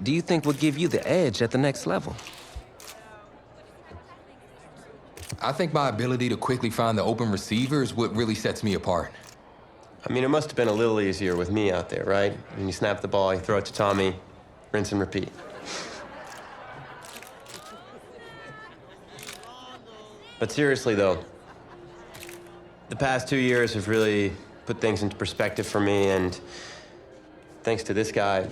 do you think would give you the edge at the next level? I think my ability to quickly find the open receiver is what really sets me apart. I mean, it must have been a little easier with me out there, right? When you snap the ball, you throw it to Tommy, rinse and repeat. But seriously, though, the past 2 years have really put things into perspective for me, and thanks to this guy,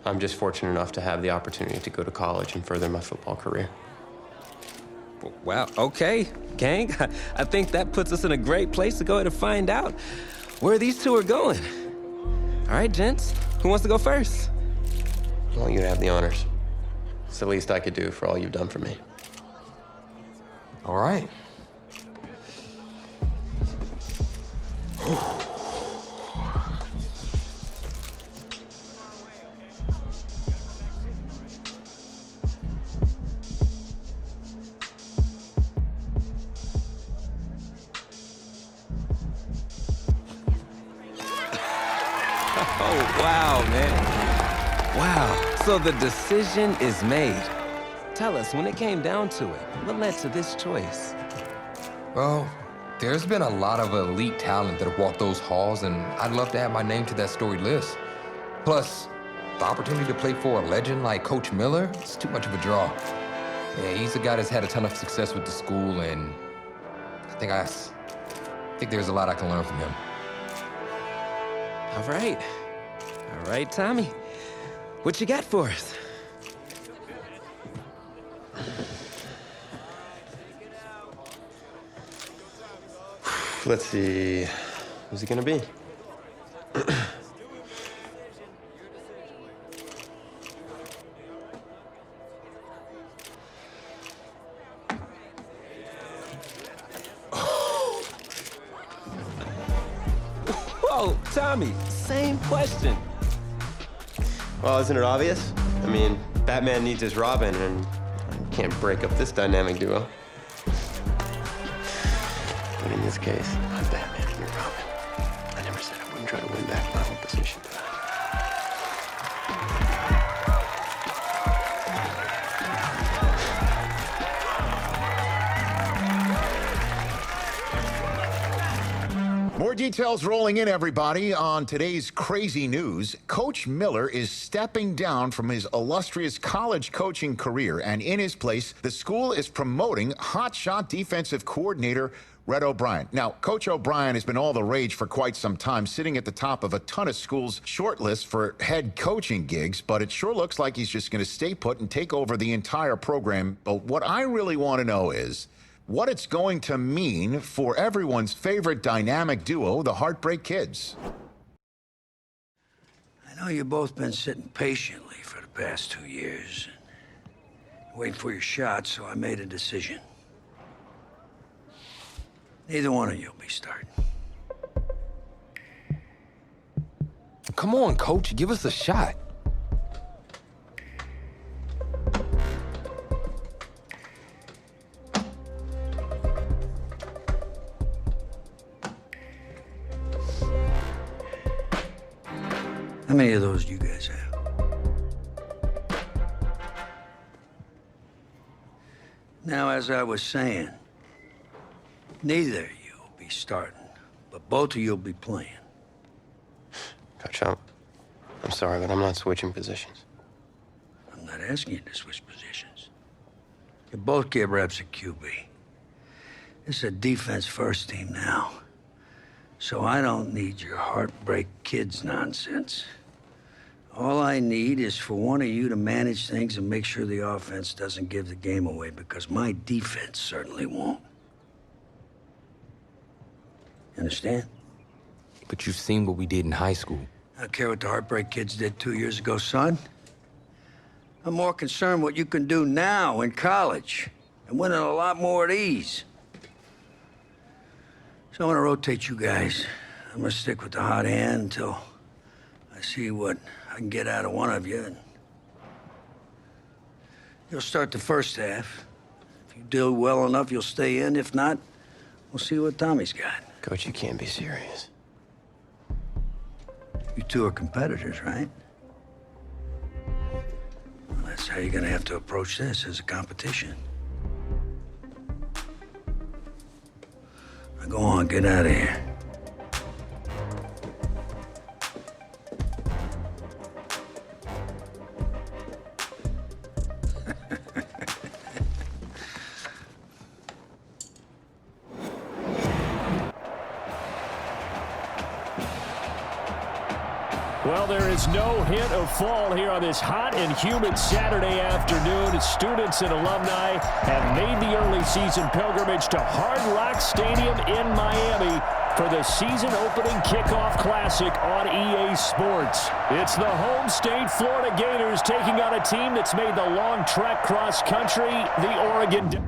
I'm just fortunate enough to have the opportunity to go to college and further my football career. Wow, okay, gang. I think that puts us in a great place to go ahead and find out where these two are going. All right, gents, who wants to go first? I want you to have the honors. It's the least I could do for all you've done for me. All right. Oh, wow, man. Wow. So the decision is made. Tell us, when it came down to it, what led to this choice? Well, there's been a lot of elite talent that have walked those halls, and I'd love to add my name to that storied list. Plus, the opportunity to play for a legend like Coach Miller is too much of a draw. Yeah, he's a guy that's had a ton of success with the school, and I think there's a lot I can learn from him. All right. All right, Tommy. What you got for us? Let's see, who's it gonna be? Whoa, Tommy, same question. Well, isn't it obvious? I mean, Batman needs his Robin, and I can't break up this dynamic duo. But in this case, I'm Batman and you're Robin. I never said I wouldn't try to win back my own position. More details rolling in, everybody, on today's crazy news. Coach Miller is stepping down from his illustrious college coaching career, and in his place, the school is promoting hotshot defensive coordinator Red O'Brien. Now, Coach O'Brien has been all the rage for quite some time, sitting at the top of a ton of schools' shortlists for head coaching gigs, but it sure looks like he's just going to stay put and take over the entire program. But what I really want to know is what it's going to mean for everyone's favorite dynamic duo, the Heartbreak Kids. I know you've both been sitting patiently for the past 2 years, waiting for your shot, so I made a decision. Neither one of you will be starting. Come on, Coach, give us a shot. How many of those do you guys have? Now, as I was saying, neither of you will be starting, but both of you will be playing. Coach, I'm sorry, but I'm not switching positions. I'm not asking you to switch positions. You both get reps at QB. This is a defense-first team now, so I don't need your Heartbreak Kids nonsense. All I need is for one of you to manage things and make sure the offense doesn't give the game away, because my defense certainly won't. Understand? But you've seen what we did in high school. I don't care what the Heartbreak Kids did 2 years ago, son. I'm more concerned what you can do now in college and winning a lot more at ease. So I'm gonna rotate you guys. I'm gonna stick with the hot hand until I see what I can get out of one of you. And you'll start the first half. If you do well enough, you'll stay in. If not, we'll see what Tommy's got. Coach, you can't be serious. You two are competitors, right? how you're gonna have to approach this as a competition. Now go on, get out of here. Well, there is no hint of fall here on this hot and humid Saturday afternoon. Students and alumni have made the early season pilgrimage to Hard Rock Stadium in Miami for the season-opening kickoff classic on EA Sports. It's the home state Florida Gators taking on a team that's made the long trek cross-country, the Oregon.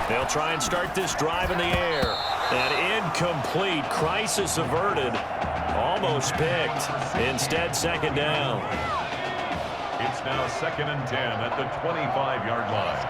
They'll try and start this drive in the air. And incomplete. Crisis averted. Almost picked. Instead, second down. It's now 2nd and 10 at the 25-yard line.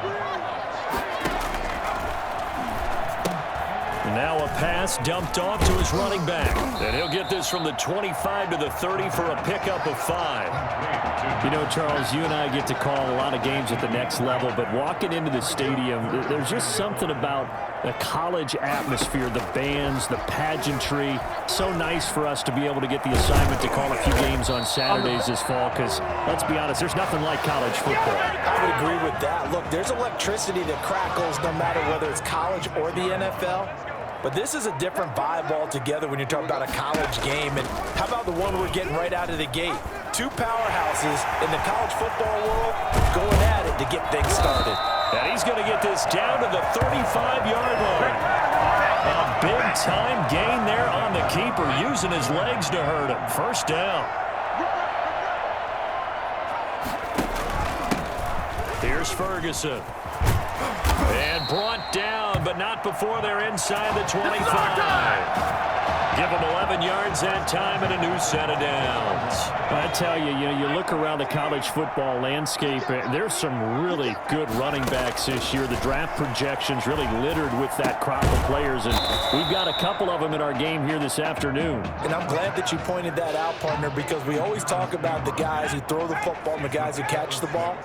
Now a pass dumped off to his running back. And he'll get this from the 25 to the 30 for a pickup of 5. You know, Charles, you and I get to call a lot of games at the next level, but walking into the stadium, there's just something about the college atmosphere, the bands, the pageantry. So nice for us to be able to get the assignment to call a few games on Saturdays this fall because, let's be honest, there's nothing like college football. I would agree with that. Look, there's electricity that crackles no matter whether it's college or the NFL. But this is a different vibe altogether when you're talking about a college game. And how about the one we're getting right out of the gate? Two powerhouses in the college football world going at it to get things started. And he's going to get this down to the 35-yard line. A big-time gain there on the keeper, using his legs to hurt him. First down. Here's Ferguson. And brought down, but not before they're inside the 25. Give them 11 yards that time and a new set of downs. I tell you, you look around the college football landscape, there's some really good running backs this year. The draft projections really littered with that crop of players, and we've got a couple of them in our game here this afternoon. And I'm glad that you pointed that out, partner, because we always talk about the guys who throw the football and the guys who catch the ball.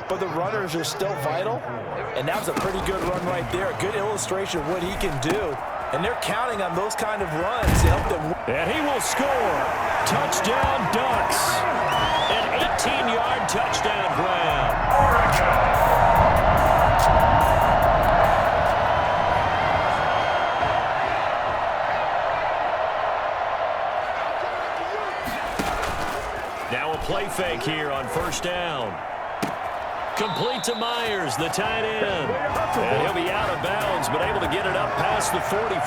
But the runners are still vital, and that was a pretty good run right there. A good illustration of what he can do. And they're counting on those kind of runs to help them. And he will score. Touchdown, Ducks. An 18-yard touchdown grab. Now a play fake here on first down. Complete to Myers, the tight end. And he'll be out of bounds, but able to get it up past the 45.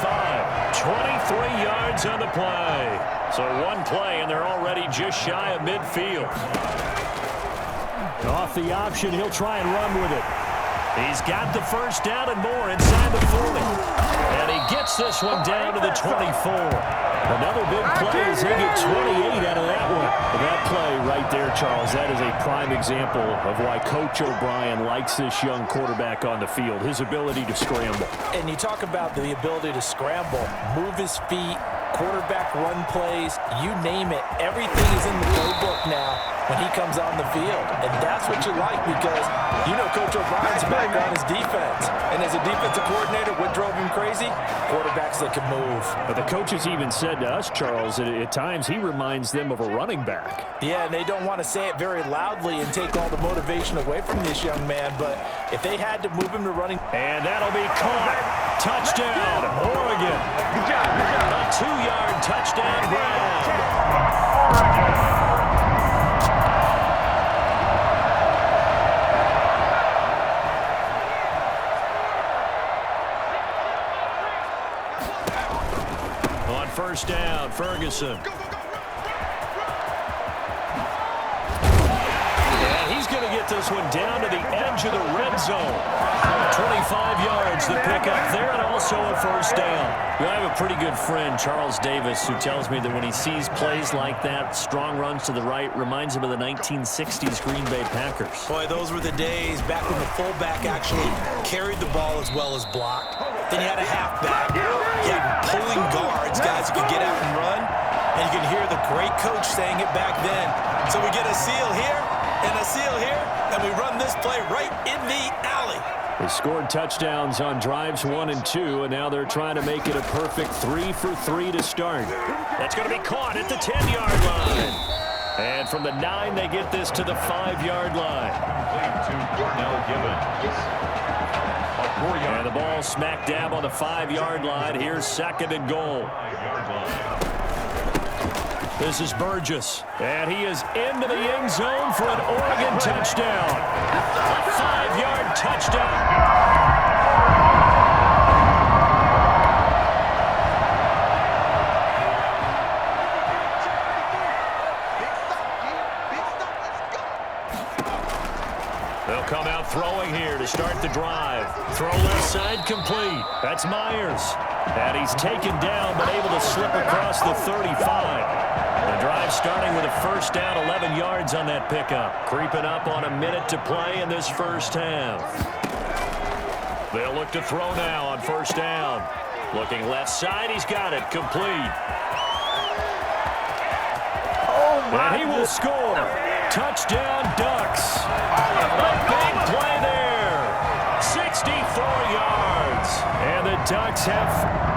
23 yards on the play. So one play, and they're already just shy of midfield. Off the option, he'll try and run with it. He's got the first down and more inside the 40. And he gets this one down to the 24. Another big play as he gets 28 out of that one. That play right there, Charles, that is a prime example of why Coach O'Brien likes this young quarterback on the field, his ability to scramble. And you talk about the ability to scramble, move his feet, quarterback run plays, you name it. Everything is in the playbook now when he comes on the field. And that's what you like because you know Coach O'Brien's background is defense. And as a defensive coordinator, what drove him crazy? Quarterbacks that can move. But the coaches even said to us, Charles, that at times he reminds them of a running back. Yeah, and they don't want to say it very loudly and take all the motivation away from this young man. But if they had to move him to running. And that'll be caught. Touchdown, Oregon. A 2-yard touchdown grab. On first down, Ferguson. And he's going to get this one down to the edge of the red zone. 25 yards, the pickup there, and also a first down. I have a pretty good friend, Charles Davis, who tells me that when he sees plays like that, strong runs to the right, reminds him of the 1960s Green Bay Packers. Boy, those were the days back when the fullback actually carried the ball as well as blocked. Then you had a halfback. You had pulling guards, guys who could get out and run. And you can hear the great coach saying it back then. So we get a seal here and a seal here, and we run this play right in the alley. They scored touchdowns on drives 1 and 2, and now they're trying to make it a perfect 3 for 3 to start. That's going to be caught at the 10-yard line. And from the 9, they get this to the 5-yard line. And the ball smack dab on the 5-yard line. Here's 2nd and goal. This is Burgess, and he is into the end zone for an Oregon touchdown. A 5-yard touchdown. They'll come out throwing here to start the drive. Throw left side complete. That's Myers. And he's taken down but able to slip across the 35. The drive starting with a first down, 11 yards on that pickup. Creeping up on a minute to play in this first half. They'll look to throw now on first down. Looking left side, he's got it, complete. And he will score. Touchdown, Ducks. A big play there. 64 yards. And the Ducks have...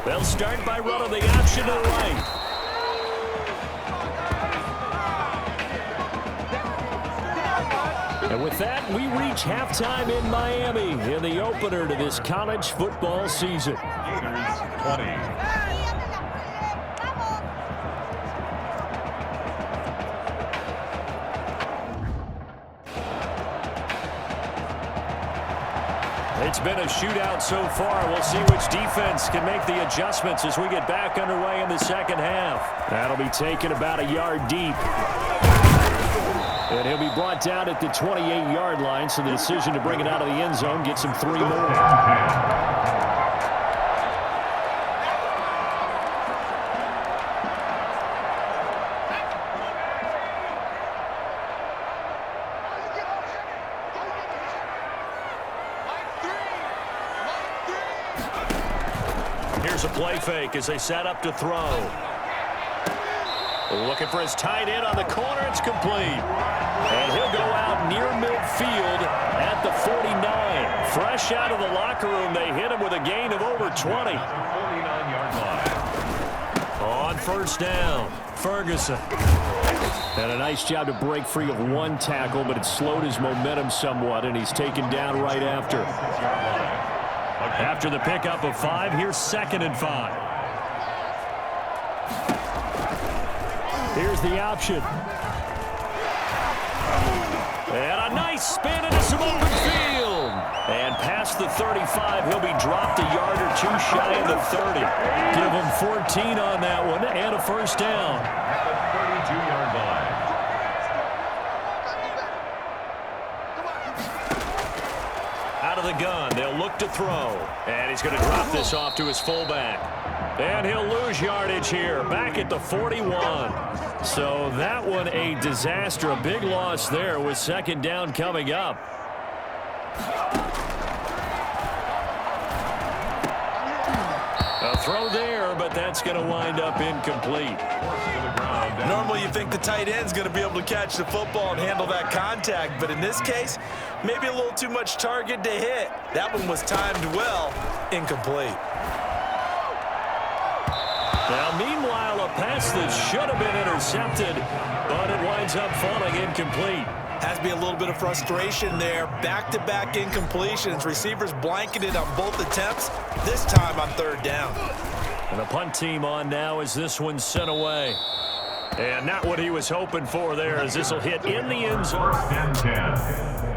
They'll start by running the option to the right. And with that, we reach halftime in Miami in the opener to this college football season. 20. It's been a shootout so far. We'll see which defense can make the adjustments as we get back underway in the second half. That'll be taken about a yard deep. And he'll be brought down at the 28-yard line, so the decision to bring it out of the end zone gets him 3 more. Here's a play fake as they set up to throw. Looking for his tight end on the corner. It's complete. And he'll go out near midfield at the 49. Fresh out of the locker room, they hit him with a gain of over 20. 49-yard line. On first down, Ferguson. And a nice job to break free of one tackle, but it slowed his momentum somewhat, and he's taken down right after. After the pickup of 5, here's 2nd and 5. Here's the option. And a nice spin into some open field. And past the 35, he'll be dropped a yard or 2 shy of the 30. Give him 14 on that one and a first down. At the 32-yard line. Out of the gun, they'll look to throw. And he's going to drop this off to his fullback. And he'll lose yardage here, back at the 41. So that one a disaster, a big loss there with 2nd down coming up. A throw there, but that's going to wind up incomplete. Normally you think the tight end's going to be able to catch the football and handle that contact, but in this case, maybe a little too much target to hit. That one was timed well, incomplete. Now, meanwhile, a pass that should have been intercepted, but it winds up falling incomplete. Has to be a little bit of frustration there. Back-to-back incompletions. Receivers blanketed on both attempts, this time on 3rd down. And the punt team on now as this one's sent away. And not what he was hoping for there, as this will hit in the end zone. 1st and 10.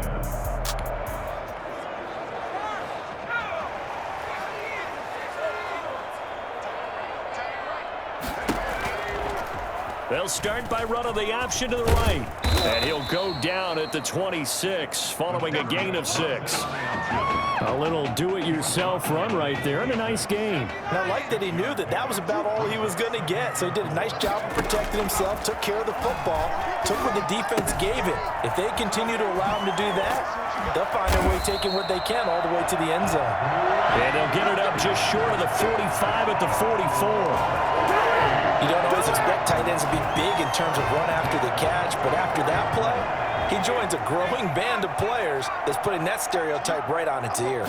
They'll start by running the option to the right. And he'll go down at the 26, following a gain of 6. A little do-it-yourself run right there, and a nice game. And I like that he knew that that was about all he was going to get. So he did a nice job of protecting himself, took care of the football, took what the defense gave him. If they continue to allow him to do that, they'll find their way taking what they can all the way to the end zone. And they'll get it up just short of the 45 at the 44. You don't always expect tight ends to be big in terms of run after the catch, but after that play, he joins a growing band of players that's putting that stereotype right on its ear.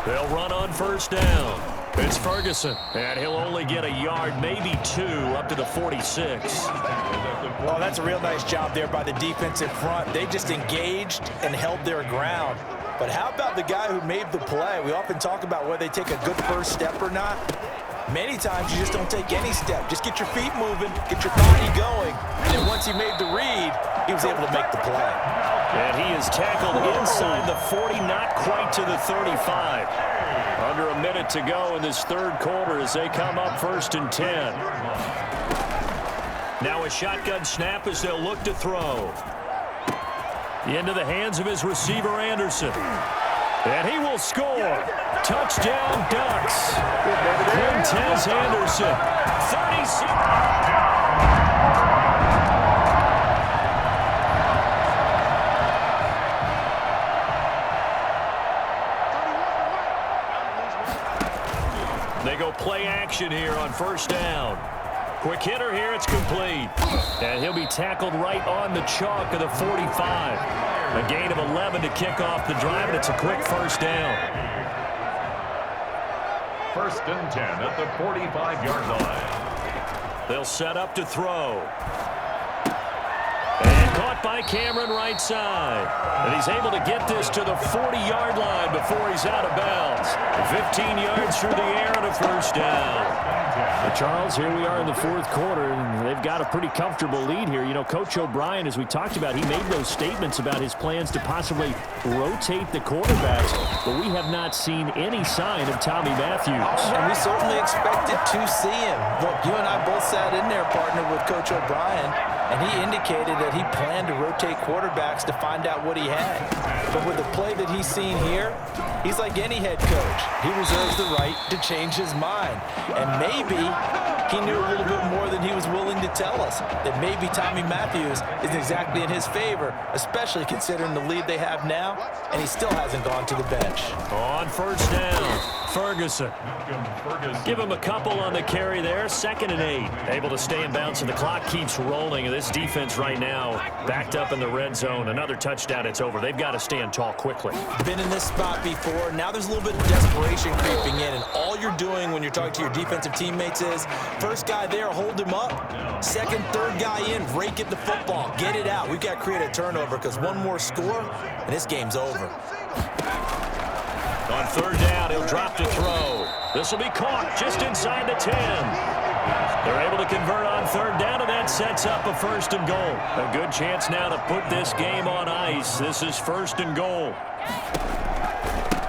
They'll run on first down. It's Ferguson, and he'll only get a yard, maybe 2, up to the 46. Oh, that's a real nice job there by the defense in front. They just engaged and held their ground. But how about the guy who made the play? We often talk about whether they take a good first step or not. Many times you just don't take any step. Just get your feet moving, get your body going, and then once he made the read, he was able to make the play. And he is tackled inside the 40, not quite to the 35. Under a minute to go in this third quarter as they come up 1st and 10. Now a shotgun snap as they'll look to throw. Into the hands of his receiver, Anderson. And he will score. Touchdown, Ducks. Quintez Anderson, 36. They go play action here on first down. Quick hitter here, it's complete. And he'll be tackled right on the chalk of the 45. A gain of 11 to kick off the drive, and it's a quick first down. 1st and 10 at the 45-yard line. They'll set up to throw. And caught by Cameron right side. And he's able to get this to the 40-yard line before he's out of bounds. 15 yards through the air and a first down. Well, Charles, here we are in the fourth quarter, and they've got a pretty comfortable lead here. You know, Coach O'Brien, as we talked about, he made those statements about his plans to possibly rotate the quarterbacks, but we have not seen any sign of Tommy Matthews. And we certainly expected to see him. Look, you and I both sat in there, partner, with Coach O'Brien, and he indicated that he planned to rotate quarterbacks to find out what he had. But with the play that he's seen here, he's like any head coach. He reserves the right to change his mind. And maybe he knew a little bit more than he was willing to tell us. That maybe Tommy Matthews isn't exactly in his favor, especially considering the lead they have now, and he still hasn't gone to the bench. On first down, Ferguson. Give him a couple on the carry there. 2nd and 8. Able to stay in bounds, and the clock keeps rolling. And this defense right now backed up in the red zone. Another touchdown, it's over. They've got to stand tall quickly. Been in this spot before. Now there's a little bit of desperation creeping in, and all you're doing when you're talking to your defensive teammates is first guy there, hold him up. 2nd, 3rd guy in, rake at the football. Get it out. We've got to create a turnover because one more score, and this game's over. On 3rd down, he'll drop to throw. This will be caught just inside the 10. They're able to convert on 3rd down, and that sets up a 1st and goal. A good chance now to put this game on ice. This is 1st and goal.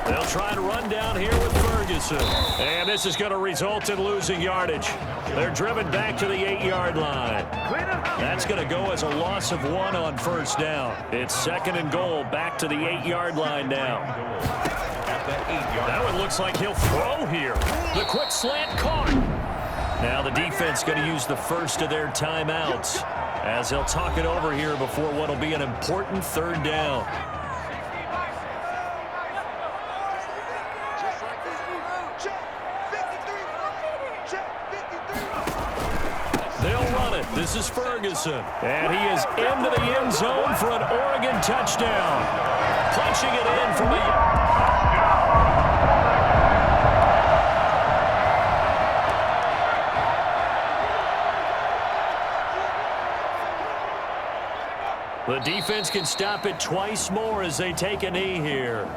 They'll try to run down here with Ferguson. And this is going to result in losing yardage. They're driven back to the 8-yard line. That's going to go as a loss of 1 on 1st down. It's 2nd and goal, back to the 8-yard line now. Now it looks like he'll throw here. The quick slant caught. Now the defense going to use the first of their timeouts as they'll talk it over here before what will be an important 3rd down. They'll run it. This is Ferguson. And he is into the end zone for an Oregon touchdown. Punching it in from the... The defense can stop it twice more as they take a knee here.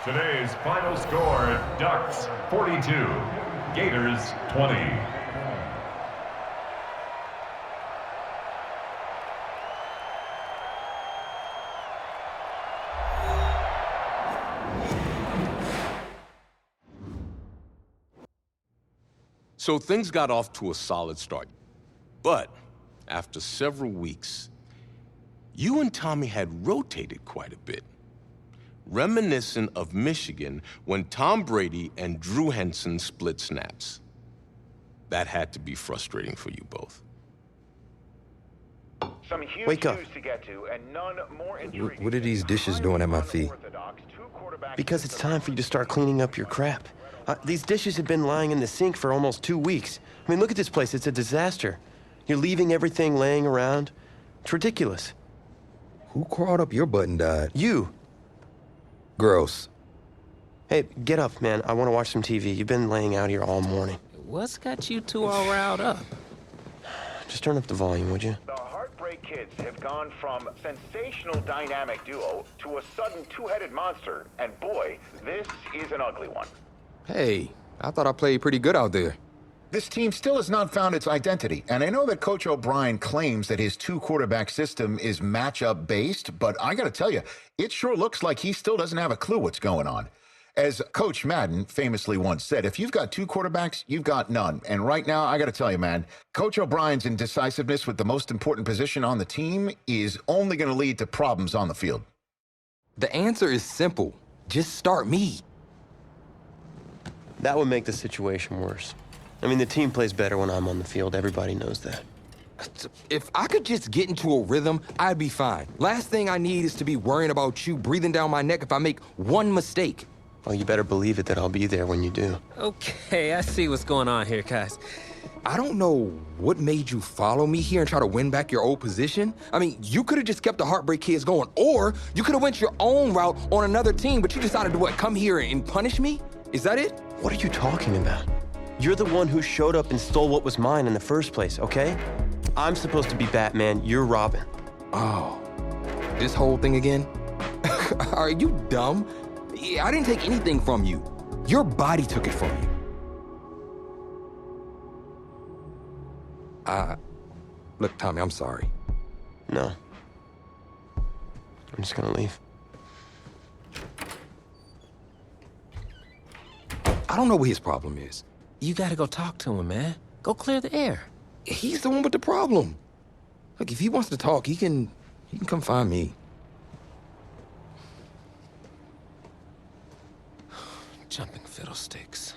Today's final score, Ducks 42, Gators 20. So things got off to a solid start. But after several weeks, you and Tommy had rotated quite a bit. Reminiscent of Michigan when Tom Brady and Drew Henson split snaps. That had to be frustrating for you both. Some huge Wake up. news to get to, and none more intriguing. What are these dishes doing at my feet? Because it's time for you to start cleaning up your crap. These dishes have been lying in the sink for almost 2 weeks. I mean, look at this place. It's a disaster. You're leaving everything laying around. It's ridiculous. Who crawled up your butt and died? You. Gross. Hey, get up, man. I want to watch some TV. You've been laying out here all morning. What's got you two all riled up? Just turn up the volume, would you? The Heartbreak Kids have gone from sensational dynamic duo to a sudden two-headed monster, and boy, this is an ugly one. Hey, I thought I played pretty good out there. This team still has not found its identity, and I know that Coach O'Brien claims that his two-quarterback system is matchup-based, but I gotta tell you, it sure looks like he still doesn't have a clue what's going on. As Coach Madden famously once said, if you've got two quarterbacks, you've got none. And right now, I got to tell you, man, Coach O'Brien's indecisiveness with the most important position on the team is only going to lead to problems on the field. The answer is simple. Just start me. That would make the situation worse. I mean, the team plays better when I'm on the field. Everybody knows that. If I could just get into a rhythm, I'd be fine. Last thing I need is to be worrying about you breathing down my neck if I make one mistake. Well, you better believe it that I'll be there when you do. Okay, I see what's going on here, guys. I don't know what made you follow me here and try to win back your old position. I mean, you could have just kept the Heartbreak Kids going, or you could have went your own route on another team, but you decided to what, come here and punish me? Is that it? What are you talking about? You're the one who showed up and stole what was mine in the first place, okay? I'm supposed to be Batman, you're Robin. Oh, this whole thing again? Are you dumb? I didn't take anything from you. Your body took it from you. Look, Tommy, I'm sorry. No. I'm just gonna leave. I don't know what his problem is. You gotta go talk to him, man. Go clear the air. He's the one with the problem. Look, if he wants to talk, he can come find me. Jumping fiddlesticks.